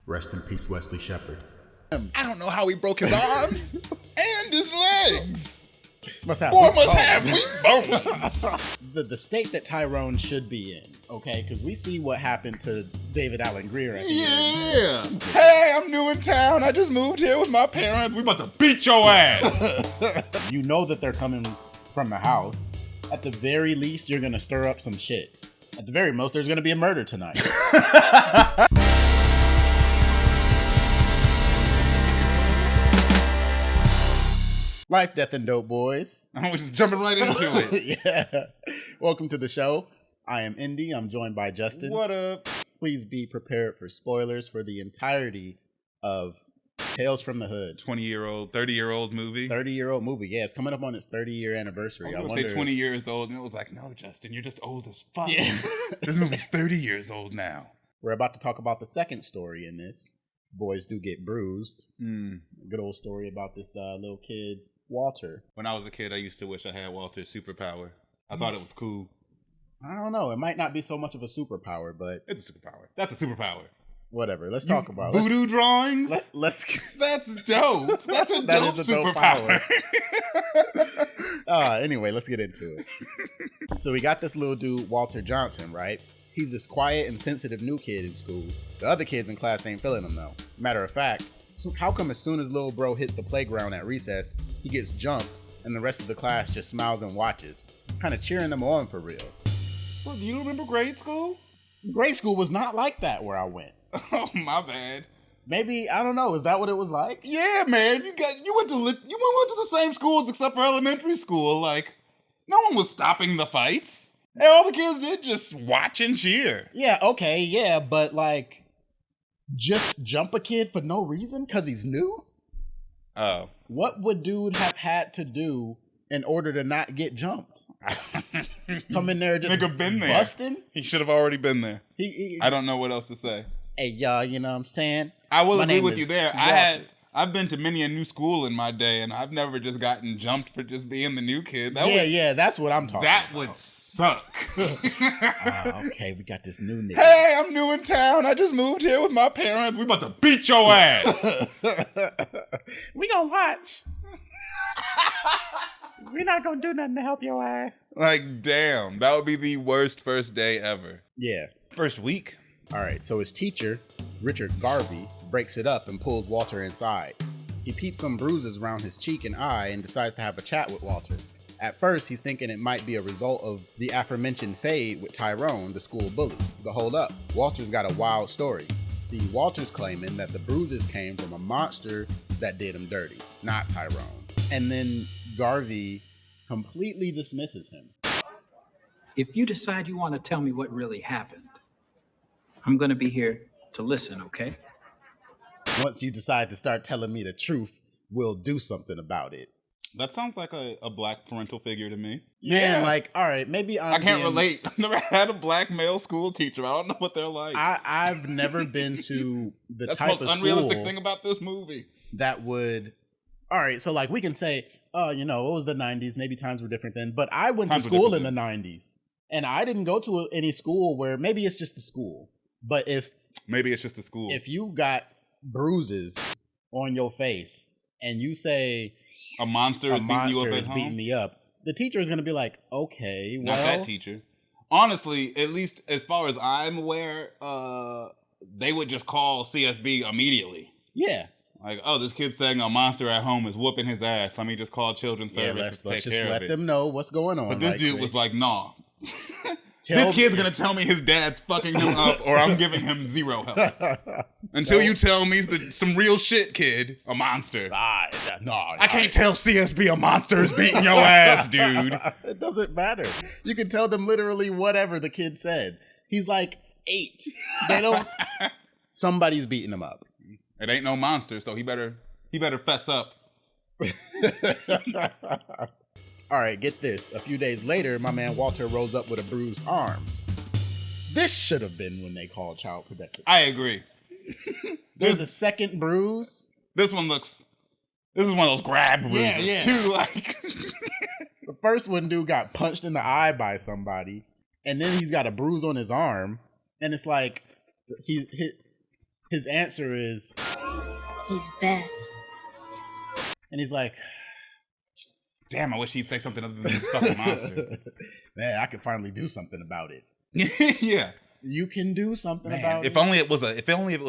Rest in peace, Wesley Shepard. I don't know how he broke his arms and his legs. Must have Boy weak must bones. have weak bones. The state that Tyrone should be in, okay? Because we see what happened to David Allen Greer at the end. Yeah. Hey, I'm new in town. I just moved here with my parents. We about to beat your ass. You know that they're coming from the house. At the very least, you're gonna stir up some shit. At the very most, there's gonna be a murder tonight. Life, Death, and Dope Boys. I was just jumping right into it. Yeah. Welcome to the show. I am Indy. I'm joined by Justin. What up? Please be prepared for spoilers for the entirety of Tales from the Hood. 20-year-old, 30-year-old movie. 30-year-old movie. Yeah, it's coming up on its 30-year anniversary. I was going to say 20 years old, and it was like, no, Justin, you're just old as fuck. Yeah. This movie's 30 years old now. We're about to talk about the second story in this. Boys Do Get Bruised. Good old story about this little kid, Walter. When I was a kid, I used to wish I had Walter's superpower. I thought it was cool. I don't know. It might not be so much of a superpower, but It's a superpower. That's a superpower. whatever. Let's talk about it. Voodoo drawings? Let's That's dope. That's a That dope is a dope superpower. Anyway, let's get into it. So we got this little dude, Walter Johnson, right? He's this quiet and sensitive new kid in school. The other kids in class ain't feeling him though. Matter of fact, so how come as soon as little bro hits the playground at recess, he gets jumped and the rest of the class just smiles and watches, kind of cheering them on for real? Well, do you remember grade school? Grade school was not like that where I went. Oh, my bad. Maybe, I don't know, is that what it was like? Yeah, man. You went to the same schools except for elementary school. Like, no one was stopping the fights. And all the kids did just watch and cheer. Yeah, okay, yeah, but like, just jump a kid for no reason because he's new? Oh. What would dude have had to do in order to not get jumped? Come in there just Nigga been there. busting? He should have already been there. He, I don't know what else to say. hey, y'all, you know what I'm saying? I will My agree name with is you there. Walter. I've been to many a new school in my day, and I've never just gotten jumped for just being the new kid. Yeah, that's what I'm talking That about. would suck. Okay, we got this new nigga. Hey, I'm new in town. I just moved here with my parents. We about to beat your ass. We gonna watch. We're not gonna do nothing to help your ass. Like, damn. That would be the worst first day ever. Yeah. First week? All right, so his teacher, Richard Garvey, breaks it up and pulls Walter inside. He peeps some bruises around his cheek and eye and decides to have a chat with Walter. At first, he's thinking it might be a result of the aforementioned fade with Tyrone, the school bully. But hold up, Walter's got a wild story. See, Walter's claiming that the bruises came from a monster that did him dirty, not Tyrone. And then Garvey completely dismisses him. If you decide you want to tell me what really happened, I'm going to be here to listen, okay? Once you decide to start telling me the truth, we'll do something about it. That sounds like a black parental figure to me. Man, like, all right, maybe I can't relate. I've never had a black male school teacher. I don't know what they're like. I've never been to the That's type the of most unrealistic school thing about this movie. that would. All right, so like we can say, oh, you know, it was the 90s. Maybe times were different then. But I went Times to were school in different the 90s, and I didn't go to any school where maybe it's just the school. But Maybe it's just the school. if you got bruises on your face and you say a monster a is beating you monster up is at beating home, me up, the teacher is going to be like, okay, well, not that teacher. Honestly, at least as far as I'm aware, they would just call CSB immediately. yeah. Like, oh, this kid's saying a monster at home is whooping his ass. Let me just call children's Yeah, services let's to take just care let of it. them know what's going on. But this dude quick. was like, nah. Tell This kid's gonna tell me his dad's fucking him up, or I'm giving him zero help. Until you tell me some real shit, kid, a monster. I can't tell CSB a monster is beating your ass, dude. It doesn't matter. You can tell them literally whatever the kid said. He's like 8. They don't. Somebody's beating him up. It ain't no monster, so he better fess up. All right, get this. A few days later, my man Walter rolls up with a bruised arm. This should have been when they called Child Protective. I agree. There's a second bruise. This is one of those grab bruises Yeah. too. Like, The first one, dude got punched in the eye by somebody, and then he's got a bruise on his arm, and it's like he hit. His answer is, he's bad. and he's like, damn, I wish he'd say something other than this fucking monster. man, I could finally do something about it. Yeah. You can do something Man, about if it. only it was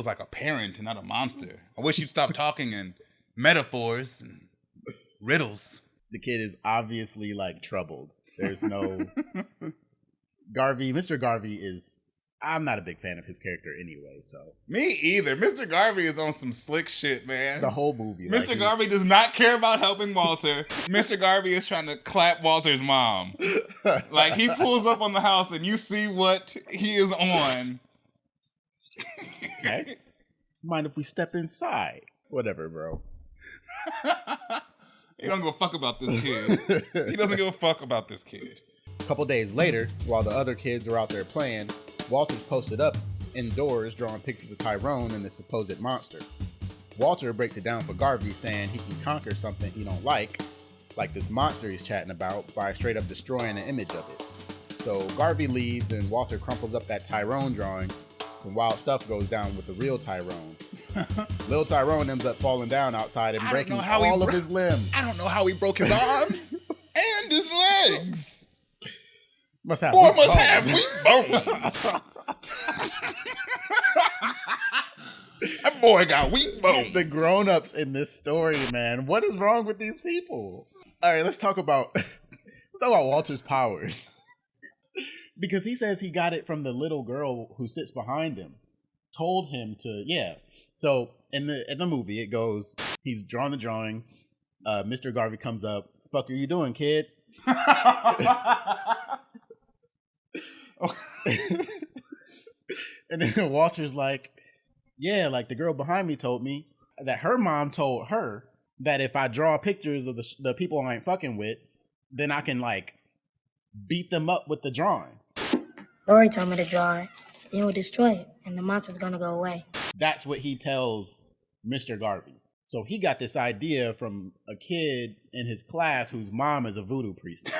like a parent and not a monster. I wish you'd stop talking in metaphors and riddles. The kid is obviously like troubled. There's no Garvey. Mr. Garvey is. I'm not a big fan of his character anyway. So Me either. Mr. Garvey is on some slick shit, man. the whole movie, Mr. like, Garvey does not care about helping Walter. Mr. Garvey is trying to clap Walter's mom. Like, he pulls up on the house and you see what he is on. Okay. Mind if we step inside? Whatever, bro. He don't give a fuck about this kid. He doesn't give a fuck about this kid. A couple days later, while the other kids are out there playing, Walter's posted up indoors drawing pictures of Tyrone and the supposed monster. Walter breaks it down for Garvey, saying he can conquer something he don't like this monster he's chatting about, by straight up destroying an image of it. So Garvey leaves and Walter crumples up that Tyrone drawing. Some wild stuff goes down with the real Tyrone. Little Tyrone ends up falling down outside and breaking all of his limbs. I don't know how he broke his arms and his legs. Must have Boy weak must bones. have weak bones. That boy got weak bones. The grown-ups in this story, man. What is wrong with these people? All right, let's talk about Walter's powers. Because he says he got it from the little girl who sits behind him. Told him to, yeah. So in the movie, it goes, he's drawing the drawings. Mr. Garvey comes up. Fuck are you doing, kid? And then Walter's like, yeah, like the girl behind me told me that her mom told her that if I draw pictures of the people I ain't fucking with, then I can like beat them up with the drawing. Lori told me to draw it. Then we'll destroy it, and the monster's gonna go away. That's what he tells Mr. Garvey. So he got this idea from a kid in his class whose mom is a voodoo priestess.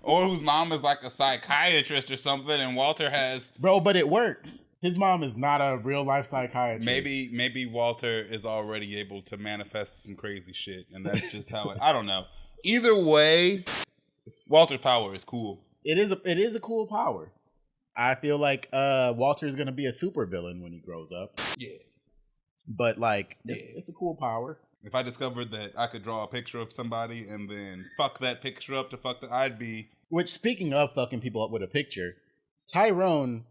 Or whose mom is like a psychiatrist or something, and Walter has... Bro, but it works. His mom is not a real life psychiatrist. Maybe Walter is already able to manifest some crazy shit, and that's just how it... I don't know. Either way, Walter's power is cool. It is a cool power. I feel like Walter's gonna be a supervillain when he grows up. Yeah. But like, it's a cool power. If I discovered that I could draw a picture of somebody and then fuck that picture up to fuck I'd be... Which, speaking of fucking people up with a picture, Tyrone,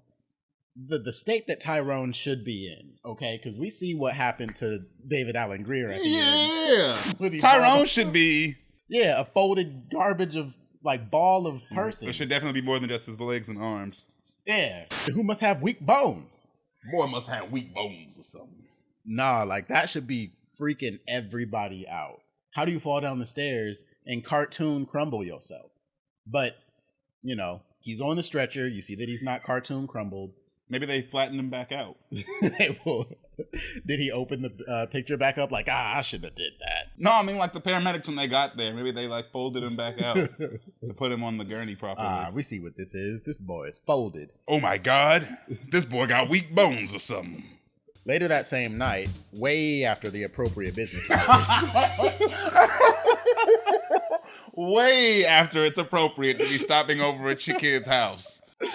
the state that Tyrone should be in, okay? Because we see what happened to David Alan Grier at the end. Tyrone should be... Yeah, a folded garbage of, like, ball of person. There should definitely be more than just his legs and arms. Yeah. Who must have weak bones? Boy must have weak bones or something. Nah, like, that should be freaking everybody out. How do you fall down the stairs and cartoon crumble yourself? But, you know, he's on the stretcher. You see that he's not cartoon crumbled. Maybe they flattened him back out. Did he open the picture back up like, I shouldn't have did that? No, I mean like the paramedics when they got there. Maybe they like folded him back out to put him on the gurney properly. We see what this is. This boy is folded. Oh my God. This boy got weak bones or something. Later that same night, way after the appropriate business hours. Way after it's appropriate to be stopping over at your kid's house. What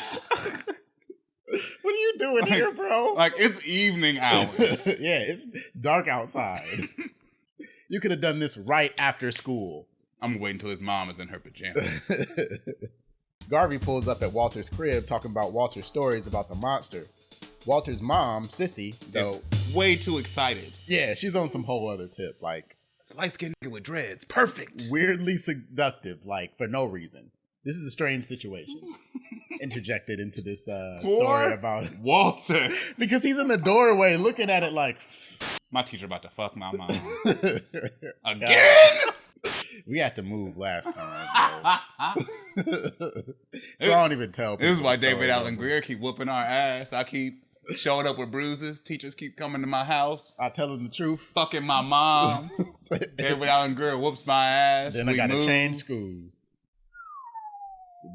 are you doing here, bro? Like, it's evening hours. Yeah, it's dark outside. You could have done this right after school. I'm gonna wait until his mom is in her pajamas. Garvey pulls up at Walter's crib talking about Walter's stories about the monster. Walter's mom, Sissy, though, way too excited. Yeah, she's on some whole other tip. Like, it's a light-skinned nigga with dreads. Perfect. Weirdly seductive, like, for no reason. This is a strange situation. Interjected into this story about Walter. Because he's in the doorway looking at it like, my teacher about to fuck my mom. Again? We had to move last time, bro. So I don't even tell people. This is why David Alan Grier keep whooping our ass. I keep showing up with bruises. Teachers keep coming to my house. I tell them the truth. Fucking my mom. David Alan Grier whoops my ass. Then I gotta change schools.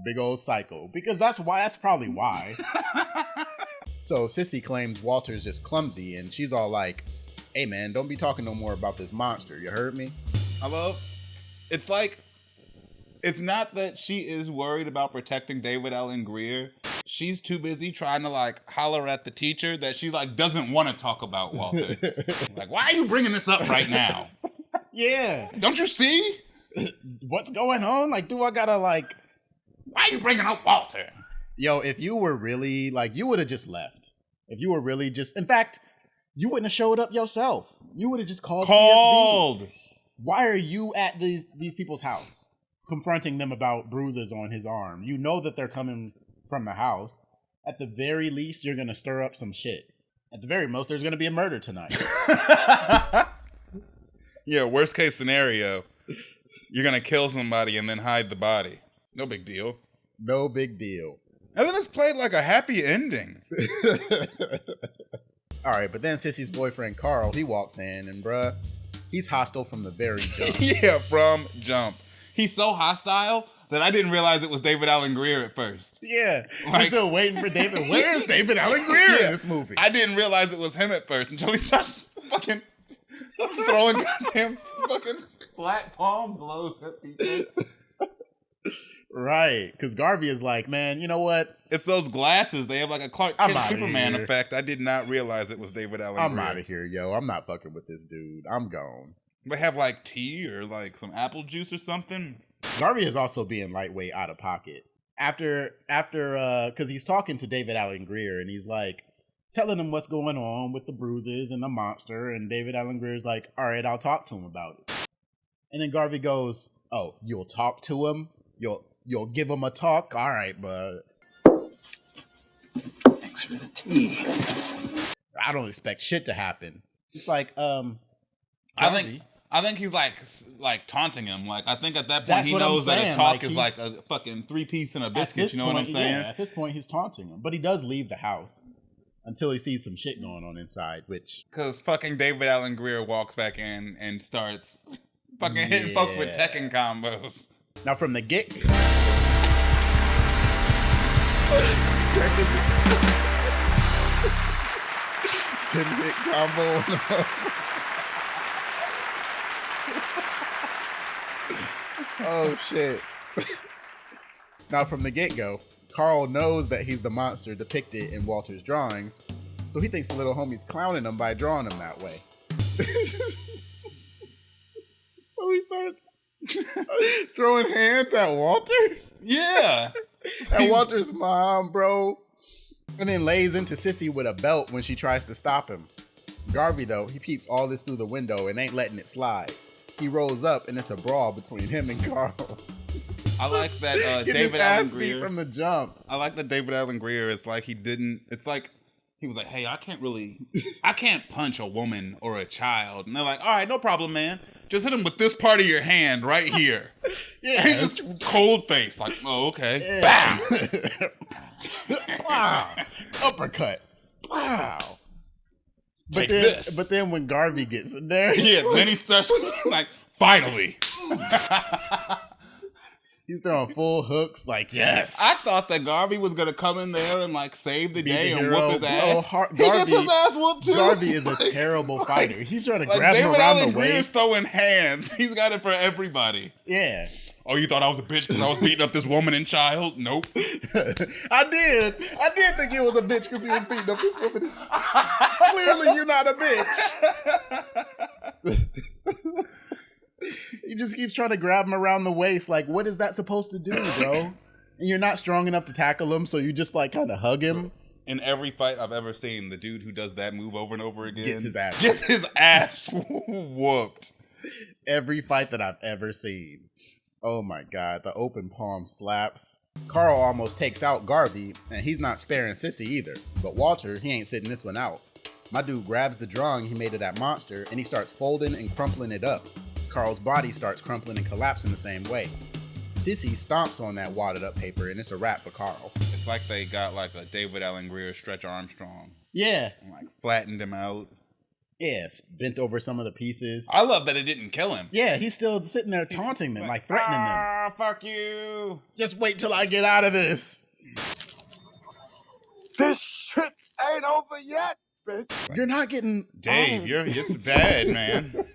Big old cycle. Because that's probably why. So Sissy claims Walter's just clumsy, and she's all like, hey man, don't be talking no more about this monster. You heard me? It's like, it's not that she is worried about protecting David Allen Greer. She's too busy trying to like holler at the teacher that she like doesn't want to talk about Walter. Like, why are you bringing this up right now? Yeah. Don't you see? What's going on? Like, do I gotta like... Why are you bringing up Walter? Yo, if you were really like, you would have just left. If you were really just... In fact, you wouldn't have showed up yourself. You would have just called CSB. Why are you at these people's house confronting them about bruises on his arm? You know that they're coming from the house. At the very least, you're going to stir up some shit. At the very most, there's going to be a murder tonight. Yeah, worst case scenario, you're going to kill somebody and then hide the body. No big deal. No big deal. And then it's played like a happy ending. All right, but then Sissy's boyfriend, Carl, he walks in and bruh, he's hostile from the very jump. Yeah, from jump. He's so hostile that I didn't realize it was David Allen Greer at first. Yeah. Like, we're still waiting for David. Where's David Allen Greer in this movie? I didn't realize it was him at first until he starts fucking throwing goddamn fucking flat palm blows at people. Right. Because Garvey is like, man, you know what? It's those glasses. They have like a Clark I'm Kent outta Superman here. effect. I did not realize it was David Allen I'm Greer. out of here, yo. I'm not fucking with this dude. I'm gone. They have like tea or like some apple juice or something. Garvey is also being lightweight out of pocket. After, because he's talking to David Allen Greer and he's like telling him what's going on with the bruises and the monster. And David Allen Greer's like, all right, I'll talk to him about it. And then Garvey goes, oh, you'll talk to him? You'll give him a talk? All right, bud. Thanks for the tea. I don't expect shit to happen. It's like, Garvey. I think he's like taunting him. Like, I think at that point That's he what I'm knows that saying. a talk Like, is like a fucking 3-piece and a biscuit. You know what I'm saying? Yeah, at this point he's taunting him. But he does leave the house until he sees some shit going on inside, which... Because fucking David Allen Greer walks back in and starts fucking hitting folks with Tekken combos. Now from the get... 10-hit combo. Oh, shit. Now, from the get-go, Carl knows that he's the monster depicted in Walter's drawings, so he thinks the little homie's clowning him by drawing him that way. So he starts throwing hands at Walter? Yeah. At Walter's mom, bro. And then lays into Sissy with a belt when she tries to stop him. Garvey, though, he peeps all this through the window and ain't letting it slide. He rolls up and it's a brawl between him and Carl. I like that David Allen Greer from the jump. I like that David Allen Greer is like it's like he was like, hey, I can't punch a woman or a child. And they're like, all right, no problem, man. Just hit him with this part of your hand right here. Yeah. And he's just cold faced, like, oh, okay. Yeah. Bam! Wow. Uppercut. Wow. Take this. But then when Garvey gets in there. Yeah, then he starts like, finally. He's throwing full hooks, like, yes. I thought that Garvey was going to come in there and like save the day and whoop his ass. Garvey, he gets his ass whooped too. Garvey is a terrible fighter. He's trying to grab him David around Allen the waist. Greer's throwing hands. He's got it for everybody. Yeah. Oh, you thought I was a bitch because I was beating up this woman and child? Nope. I did think he was a bitch because he was beating up this woman and child. Clearly, you're not a bitch. He just keeps trying to grab him around the waist. Like, what is that supposed to do, bro? And you're not strong enough to tackle him, so you just like kind of hug him. In every fight I've ever seen, the dude who does that move over and over again gets his ass whooped. Every fight that I've ever seen. Oh my God, the open palm slaps. Carl almost takes out Garvey, and he's not sparing Sissy either. But Walter, he ain't sitting this one out. My dude grabs the drawing he made of that monster, and he starts folding and crumpling it up. Carl's body starts crumpling and collapsing the same way. Sissy stomps on that wadded up paper, and it's a wrap for Carl. It's like they got like a David Allen Greer Stretch Armstrong. Yeah. And like flattened him out. Yeah, bent over some of the pieces. I love that it didn't kill him. Yeah, he's still sitting there taunting them, like threatening them. Ah, fuck you. Just wait till I get out of this. This shit Ain't over yet, bitch. You're not getting Dave, it's bad, man.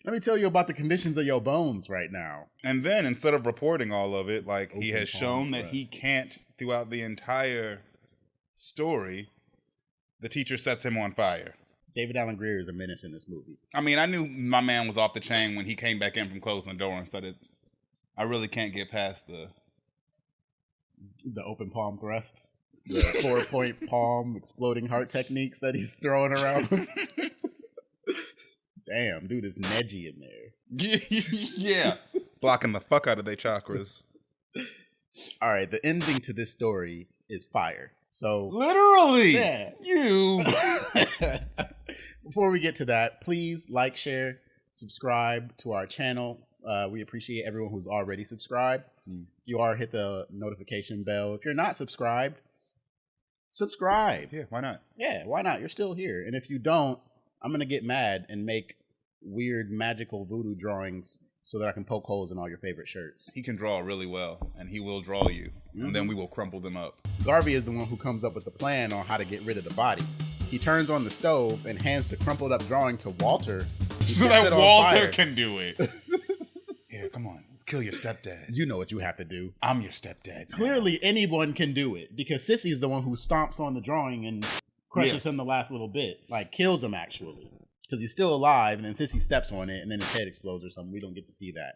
Let me tell you about the conditions of your bones right now. And then instead of reporting all of it, like he Open has shown palm that he breasts. can't throughout the entire story, the teacher sets him on fire. David Allen Greer is a menace in this movie. I mean, I knew my man was off the chain when he came back in from closing the door and said, I really can't get past the open palm thrusts, the 4-point palm exploding heart techniques that he's throwing around. Damn, dude is nedgy in there. Yeah. Blocking the fuck out of their chakras. All right, the ending to this story is fire. So Literally. Yeah. You. Before we get to that, please like, share, subscribe to our channel. We appreciate everyone who's already subscribed. If you are, hit the notification bell. If you're not subscribed, subscribe. Yeah, why not? Yeah, why not? You're still here. And if you don't, I'm going to get mad and make weird magical voodoo drawings so that I can poke holes in all your favorite shirts. He can draw really well, and he will draw you, and then we will crumple them up. Garvey is the one who comes up with the plan on how to get rid of the body. He turns on the stove and hands the crumpled up drawing to Walter. So that Walter can do it. Here, come on. Let's kill your stepdad. You know what you have to do. I'm your stepdad. Clearly, anyone can do it because Sissy's the one who stomps on the drawing and crushes him the last little bit. Like, kills him, actually. Because he's still alive, and then Sissy steps on it, and then his head explodes or something. We don't get to see that.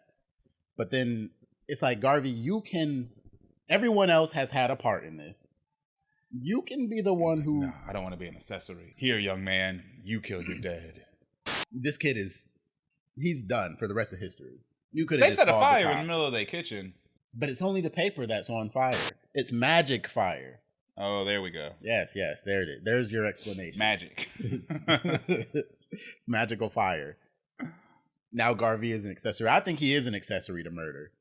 But then it's like, Garvey, you can... Everyone else has had a part in this. You can be the one who... No, I don't want to be an accessory. Here, young man, you kill your dad. This kid is... He's done for the rest of history. You could They have set just a called fire the in cop. the middle of their kitchen. But it's only the paper that's on fire. It's magic fire. Oh, there we go. Yes, there it is. There's your explanation. Magic. It's magical fire. Now Garvey is an accessory. I think he is an accessory to murder.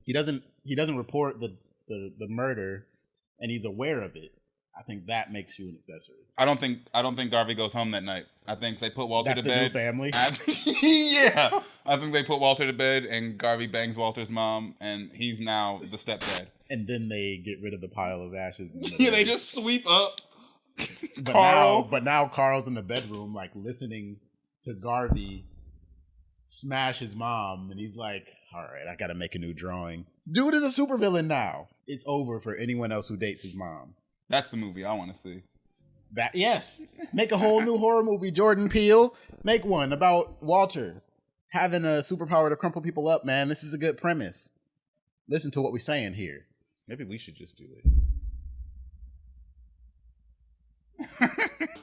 He doesn't report the murder, and he's aware of it. I think that makes you an accessory. I don't think Garvey goes home that night. I think they put Walter That's to the bed. new family. Yeah. I think they put Walter to bed, and Garvey bangs Walter's mom, and he's now the stepdad. And then they get rid of the pile of ashes. Yeah, they just sweep up But Carl. now Carl's in the bedroom, like, listening to Garvey smash his mom, and he's like, all right, I gotta make a new drawing. Dude is a supervillain now. It's over for anyone else who dates his mom. That's the movie I want to see. Yes. Make a whole new horror movie, Jordan Peele. Make one about Walter having a superpower to crumple people up, man. This is a good premise. Listen to what we're saying here. Maybe we should just do it.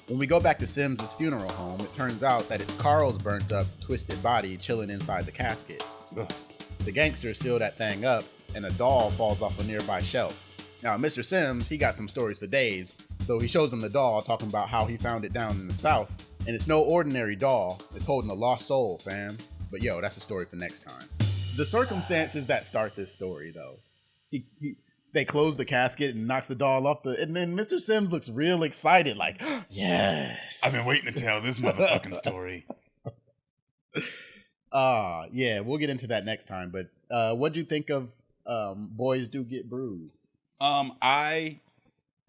When we go back to Sims' funeral home, it turns out that it's Carl's burnt up, twisted body chilling inside the casket. Ugh. The gangsters seal that thing up, and a doll falls off a nearby shelf. Now, Mr. Sims, he got some stories for days, so he shows him the doll, talking about how he found it down in the South. And it's no ordinary doll. It's holding a lost soul, fam. But yo, that's a story for next time. The circumstances that start this story, though. They close the casket and knocks the doll off and then Mr. Sims looks real excited, like, yes. I've been waiting to tell this motherfucking story. Yeah, we'll get into that next time. But what'd you think of Boys Do Get Bruised? I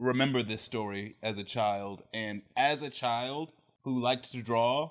remember this story as a child, and as a child who liked to draw,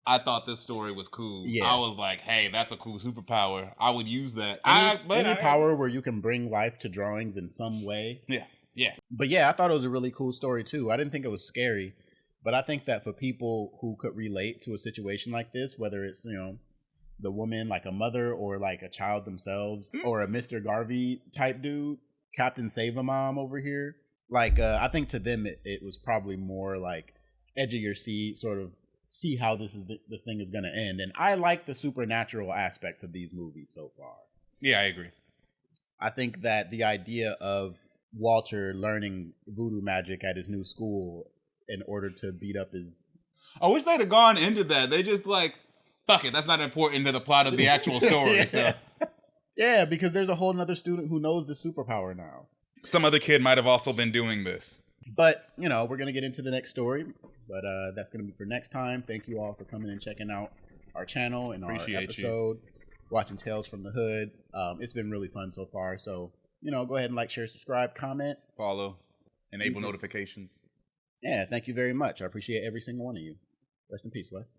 I thought this story was cool. Yeah. I was like, hey, that's a cool superpower. I would use that. Any power where you can bring life to drawings in some way. Yeah. But yeah, I thought it was a really cool story too. I didn't think it was scary, but I think that for people who could relate to a situation like this, whether it's, the woman, like a mother, or like a child themselves, or a Mr. Garvey type dude, Captain Save-A-Mom over here, like, I think to them it was probably more like edge of your seat, sort of see how this thing is going to end. And I like the supernatural aspects of these movies so far. Yeah, I agree. I think that the idea of Walter learning voodoo magic at his new school in order to beat up his... I wish they'd have gone into that. They just like, fuck it, that's not important to the plot of the actual story. Yeah. So Yeah, because there's a whole nother student who knows the superpower now. some other kid might have also been doing this. But, we're going to get into the next story. But that's going to be for next time. Thank you all for coming and checking out our channel and Appreciate our you. episode, watching Tales from the Hood. It's been really fun so far. So, go ahead and like, share, subscribe, comment. Follow. enable notifications. Yeah, thank you very much. I appreciate every single one of you. Rest in peace, Wes.